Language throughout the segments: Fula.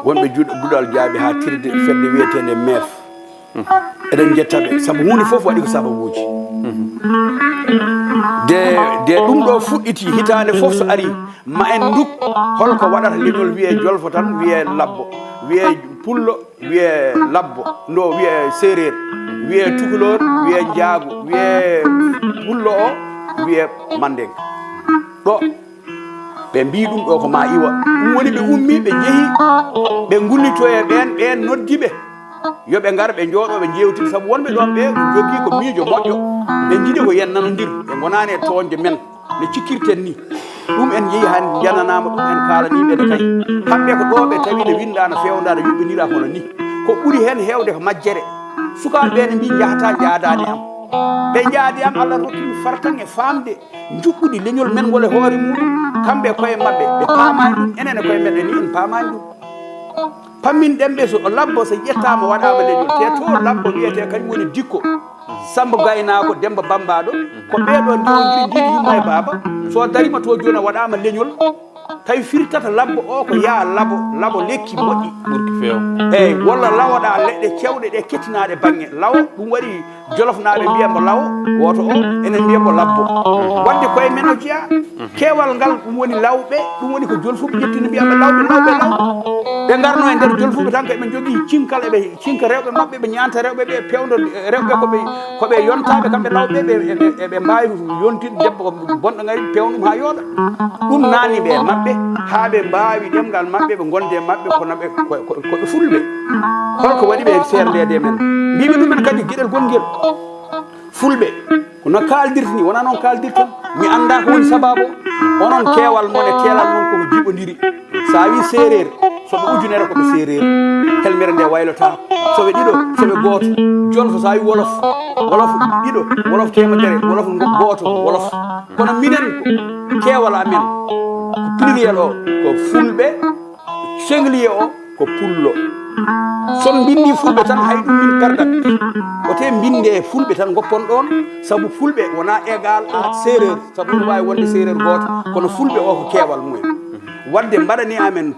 wonɓe duɗal jaaɓi ha tirde fedde wiyetende meef eɗen jettaɓe saabu hunde fof waɗi ko sababuji de ɗum ɗo fuɗɗiti hitande fof so ari ma en duk holko waɗata leñol wiye jolfo tan wiye labbo wiye pullo wiye labbo ndo wiye séréer wiye tukulor wiye jaagu wiye pullo o wiye mandenka ɗo ɓe mbi ɗum ɗo ko ma iwa ɗum woni ɓe ummi ɓe jeehi ɓe gullito e ɓen noddiɓe yoɓe ngar ɓe jooɗo ɓe jewtiri saabu wonɓe ɗon ɓe jogui ko miijo moƴƴo ɓe jiiɗi ko yen nanodir ɓe gonani e toonje men ne cikkirten ni ɗum en jeehi han jananama ɗum en kalaniɓe ne kay kamɓe ko ɗo ɓe tawi ne windano fewdano yuɓɓinira hono ni ko ɓuuri hen hewde ko majjere sukaɓe ne mbi jahata jaadani am ɓe jaadi am Allah rokkimi fartan e famde juɓɓuɗi leñol men ngol e hoore muɗum kamɓe koye mabɓe ɓe paamani ɗum enen e koye meɗen ni en paamani ɗum pammin ɗemɓe so labbo so ƴettama waɗama leñol te to labbo wiyete kañum woni dikko Samba gaynako Demba bambaɗo ko ɓeɗo ndewdiri ndiɗi yumma e baba so darima to joni waɗama leñol tawi firtata labbo o ko yaa labo lekki moƴƴi ɓurki few eyyi walla lawoɗa leɗɗe cewɗe ɗe kettinaɗe banggue lawo ɗum waɗi jolofnaɓe mbiyamo lawo woto o enen mbiyamo labbo wadde koye men o jeeya keewal ngal ɗum woni lawɓe ɗum woni ko jolfuɓe ƴettino mbiyaɓe lawɓe ɓe garno e nder jolfuɓe tan koɓe jogui cinkal eɓe cinka rewɓe mabɓe ɓe ñanta rewɓe ɓe pewdo rewɓe koɓe yontaɓe kamɓe lawɓe ɓe mbawi yontide debbo bonɗo gari pewɗum ha yooɗa ɗum nani ɓe mabɓe ha ɓe mbawi ɗemgal mabɓe ɓe gonde mabɓe koɓe fulɓe holko waɗi ɓe serdede men mbimi ɗumen kadi gueɗel gonguel fulɓe no kaldirta ni wona noon kaldirta mi anda ko woni sababu onon keewal mon e teelal mon koko jiɓodiri sa wi séréer soɓe ujunere koɓe séréer helmere nde waylotako soɓe ɗiɗo soɓe gooto jolfo sa wi wolof ɗiɗo wolof temedere wolof gooto wolof kono minen keewal amen ko pluriel o ko fulɓe singulier o ko pullo son bindi fulɓe tan hay ɗum min perdat ote binde fulɓe tan goppon ɗon saabu fulɓe wona égal à séréer saabu ɗum wawi wonde séréer goto kono fulɓe o ko keewal mumen wadde mbaɗani amen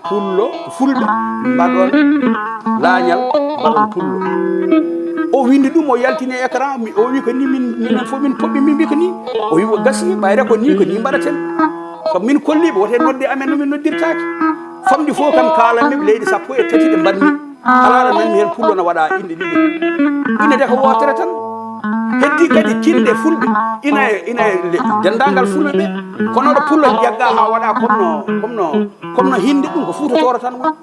fulɓe mbaɗon laañal mbaɗon pullo o windi ɗum o yaltini e écran o wi ko ni minen fof min poɓɓi min mbi ko ni o wi o gasi ɓayre ko ni mbaɗaten saabu min kolliɓe wote nodde amen no min noddirtaki famɗi fof kam kalanɓe leydi sappo e tati ɗe mbanni alaɗa nanmi hen pullo no waɗa inde ɗiɗi ine de ko wotere tan heddi kadi kinde fulɓe ina dendagal fulɓe ɓe kono ɗo pullo jagga ha waɗa comme no hinde ɗum ko fuutotoro tan woni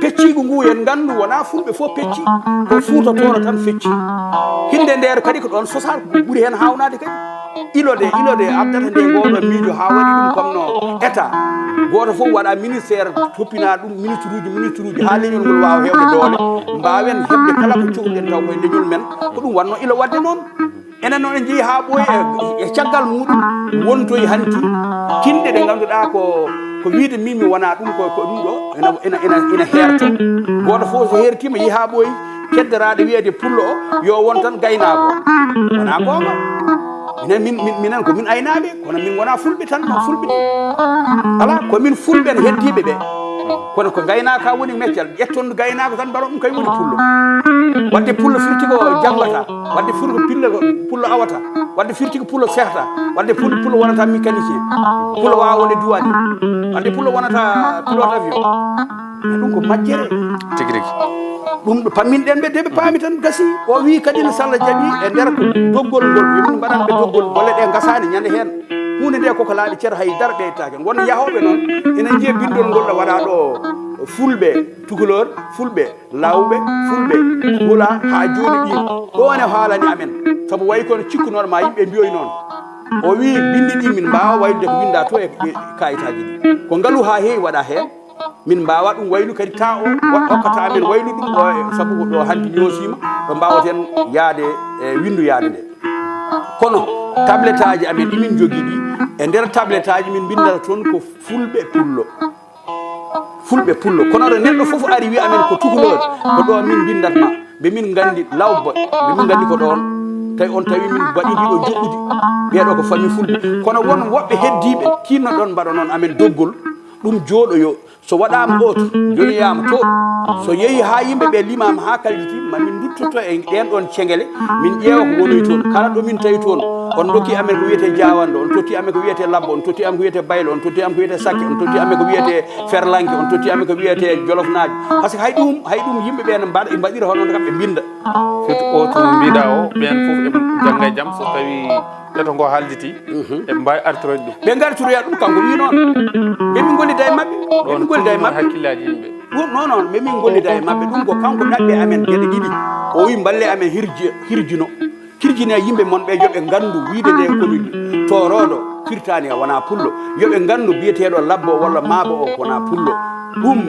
peccigu ngu en gandu wona fulɓe fof pecci ko fuutotoro tan fecci hinde nder kadi ko ɗon sosal ko ɓuuri hen hawnade kadi ilode abdata nde ngoɗon miijo ha waɗi ɗum comme no état goto fof waɗa ministére toppina ɗum ministre uji ha leñol ngol wawa hewde doole mbawen hebde kala ko cohluɗen taw koye leñol men ko ɗum wanno ilo wadde noon enen noon en jeeyi ha ɓooyi e caggal muɗum wontoyi hanti kinde ɗe ganduɗa ko wiide min mi wona ɗum ko ɗum ɗo ina herto goto fof so hertima yeehi ha ɓooyi kedderaɗe wiyede pullo o yo won tan gaynako wona gonga minen ko min aynaɓe kono min wona fulɓe tan no fulɓe ɗi ala komin fulɓe no heddiɓe ɓe kono ko gaynaka woni meccal ƴetton gaynako tan mbaɗon ɗum kay woni pullo wadde pullo firti ko janggata wadde pullo awata wadde firti ko pullo sehta wadde pullo wonata mécanicien pullo wawa wonde duwani wadde pullo wonata pilote avion ɗum ko majjere tigui rigui ɗum ɗo pamminɗen ɓe deɓe paami tan gasi o wi kadi no sallah jaaɓi e nder ko doggol ngol min mbaɗanɓe doggol golle ɗe gasani ñande hen hunde nde koko laaɓi ceer haydara ɓeytaki won yahoɓe noon enen jiiya bindol ngol ɗo waɗa ɗo fulɓe tukulor fulɓe lawɓe fulɓe hula ha joni ɗi ɗon e haalani amen saabu wayi kono cikkunoɗo ma yimɓe mbiyoy noon o wi bindi ɗi min mbawa waylude ko winda to e kayitaji ɗi ko ngaalu ha heewi waɗa hen min mbawa ɗum waylu kadi temps o hokkata amen waylu ɗum ɗo saabu ɗo hanti ñoosima ɗo mbawaten yaade e windu yaade nde kono tablette aji amen ɗimin jogui ɗi e nder tablette aji min bindata toon ko fulɓe pullo kono ɗo neɗɗo foof ari wi amen ko tukulor ko ɗo min bindatma ɓe min gandi lawba ɓe min gandi ko ɗon tawi on tawi min mbaɗi ɗiɗo joɓɓude ɓeeɗo ko famille fulɓe kono won woɓɓe heddiɓe tinno ɗon mbaɗa noon amen doggol ɗum jooɗoyo so waɗama ɗo to joñoyama to so yeehi ha yimɓeɓe limama ha kalditi mamin duttoto e ɗen ɗon cengele min ƴeewa ko woni toon kala ɗo min tawi toon on dokki amen ko wiyete jawando on totti amen ko wiyete labbo on totti amen ko wiyete baylo on totti amen ko wiyete sakke on totti amen ko wiyete ferlanke on totti amen ko wiyete jolofnaji par ce que hay ɗum yimɓeɓe ne mbaɗa mbaɗira hono kam ɓe binda surtout o to mbiɗa o ɓen foof eɓe jangga e jaam so tawi ƴeto ngo haalditi eɓe mbawi artiroje ɗum ɓe gartiroya ɗum kanko wi noon ɓemin gollida e mabɓe ɓemin gollida e mabɓe hakkillaji yimɓe ɗum non ɓemin gollida e mabɓe ɗum ko kanko ɗaɓɓe amen gueɗe ɗiɗi o wi balle amen hirjino kirjine yimɓe mon ɓe yoɓe gandu wiide nde komi toroɗo firtani wona pullo yoɓe gandu biyeteɗo labbo walla maabo o wona pullo ɗum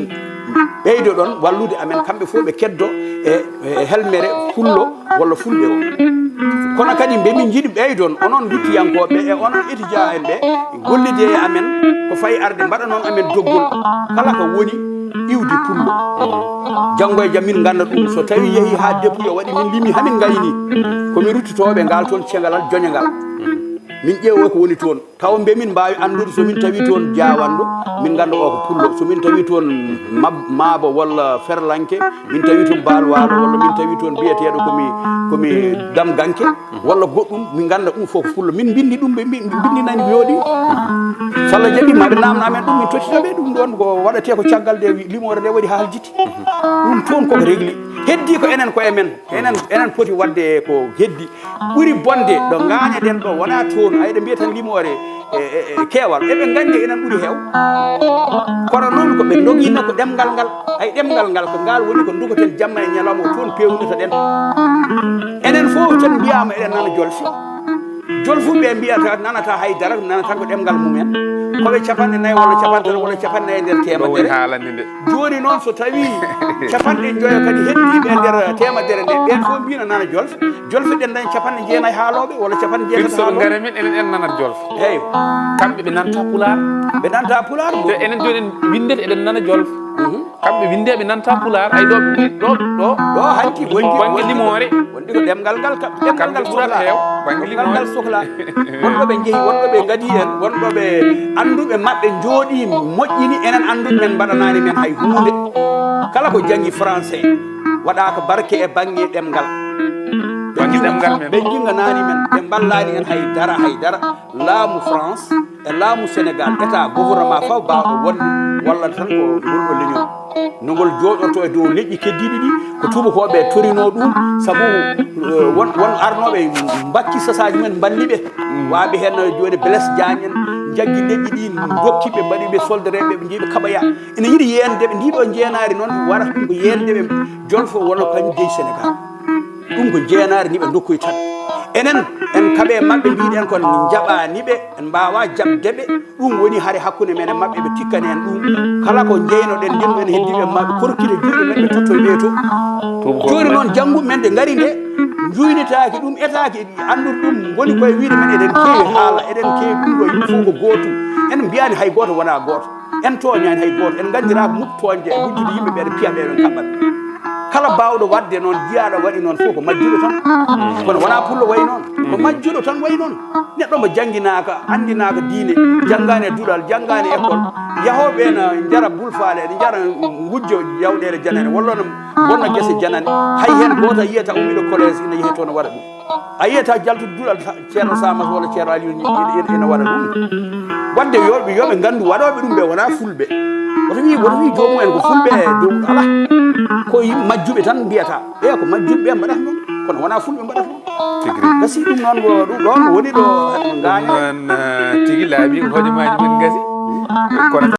ɓeydo ɗon wallude amen kamɓe fof ɓe keddo e helmere pullo walla fulɓe o kono kadi mbemin jiiɗi ɓeydon onon duttiyankoɓe e onon étudiant en ɓe gollide e amen ko fayi arde mbaɗa noon amen doggol kala ko woni iwdi pullo janggo e jaam min ganda ɗum so tawi yeehi ha dépouille waɗi min limi hamin gayni komi ruttotoɓe ngal toon cegalal joñogal min ƴeewo ko woni toon taw mbemin mbawi andude somin tawi toon jawando min ganda o ko pullo somin tawi toon maabo walla ferlanke min tawi toon balwalo walla min tawi toon biyeteɗo komi damganke walla goɗɗum min ganda ɗum fof ko pullo min bindi ɗum ɓe bindinani yooɗi so Allah jaaɓi maɓe namna amen ɗum min tottitaɓe ɗum ɗon ko waɗate ko caggal nde limore nde waɗi haalditi ɗum toon koko régli heddi ko enen koye men enen poti wadde ko heddi ɓuuri bonde ɗo gañeɗen ɗo wona toon ayɗe mbiya tan limore keewal eɓe gandi enen ɓuuri heew kono noon koɓe doguino ko ɗemgal ngal ay ɗemgal ngal ko ngal woni ko dugoten jamma e ñalawma toon pewnita ɗen enen fof tan mbiyama eɗen nana jolfuɓe mbiyata nanata haydara nanata ko ɗemgal mumen koɓe 49 walla 50 walla 50 e nder temedere joni noon so tawi 50 kadi heddiɓe e nder temedere nde ɓen fof mbino nana jolfe ɗen dañi 90 haaloɓe walla 90 gara min enen en nanat jolfe eyyi kamɓe ɓe nanta pular te enen joni en windete eɗen nana jolfe kamɓe windeɓe nanta pular ay ɗo hanti banggue limore wondi ko ɗemgal ngal kamɓe ɓurat heew banggue limore sohla wonɗoɓe jeehi wonɗoɓe gadi en wonɗoɓe anduɓe mabɓe jooɗi moƴƴini enen anduɓe men mbaɗanani men hay hunde kala ko janggi français waɗa ko barke e banggue ɗemgal ɓe jinganani men ɓe ballani en haydara laamu France e laamu Sénégal état gouvernement faw bawɗo wonde walla tan ko ngolɗo leñol nogol jooɗoto e dow leƴƴi keddiɗi ɗi ko tubakoɓe torino ɗum saabu won arnoɓe mbakki sasaji mumen balliɓe waɓe hen joni Blaise Diagne en jaggi leƴƴi ɗi dokkiɓe mbaɗiɓe soldereɓe ɓe jiiɓe kaɓaya ene yiiɗi yendeɓe ndiɗo jeenari noon warata ɗum ko yendeɓe jolfo walla kañum jeeyi Sénégal ɗum ko jeenari ni ɓe dokkoy tan enen en kaɓe mabɓe mbiɗen kon jaɓaniɓe en mbawa jabdeɓe ɗum woni haare hakkude men e mabɓe ɓe tikkani en ɗum kala ko jeynoɗen ndin en heddiɓe mabɓe korkide juuɗe men ɓe tottoy ɓe to joni noon jangguɓe men ɗe gaari nde juynitaki ɗum etaki andude ɗum woni koye wiide men eɗen keewi haala eɗen keewi ɗum ɗo yimɓe fof ko gotum en mbiyani hay goto wona goto en toñani hay goto en gandira ko mukk toñde e wujjude yimɓe ɓe ɗe piya ɓe ɓen kaɓɓat kala bawɗo wadde noon jiyaɗo waɗi noon fof ko majjuɗo tan kono wona pullo way noon ko majjuɗo tan way noon neɗɗo mo jangguinaka andinaka diine janggani e duɗal janggani école yahoɓe no jara bulfale ne jara gujjo yawɗele janane walla no bonna guese janane hay hen goto yiyata ummiɗo collége ina yeehi toon waɗa ɗum a yiyata jaltude duɗal ceerno Samas walla ceerno Aliou ina waɗa ɗum wadde yoɓe gandu waɗoɓe ɗum ɓe wona fulɓe woto wi jomumen ko fulɓe dow ala ko majjuɓe tan mbiyata ko majjuɓe mbaɗata noon kono wona fulɓe mbaɗata noon gasi ɗum noon ɗon woni ɗo gaña tigui laaɓi hojomaji men gasi kono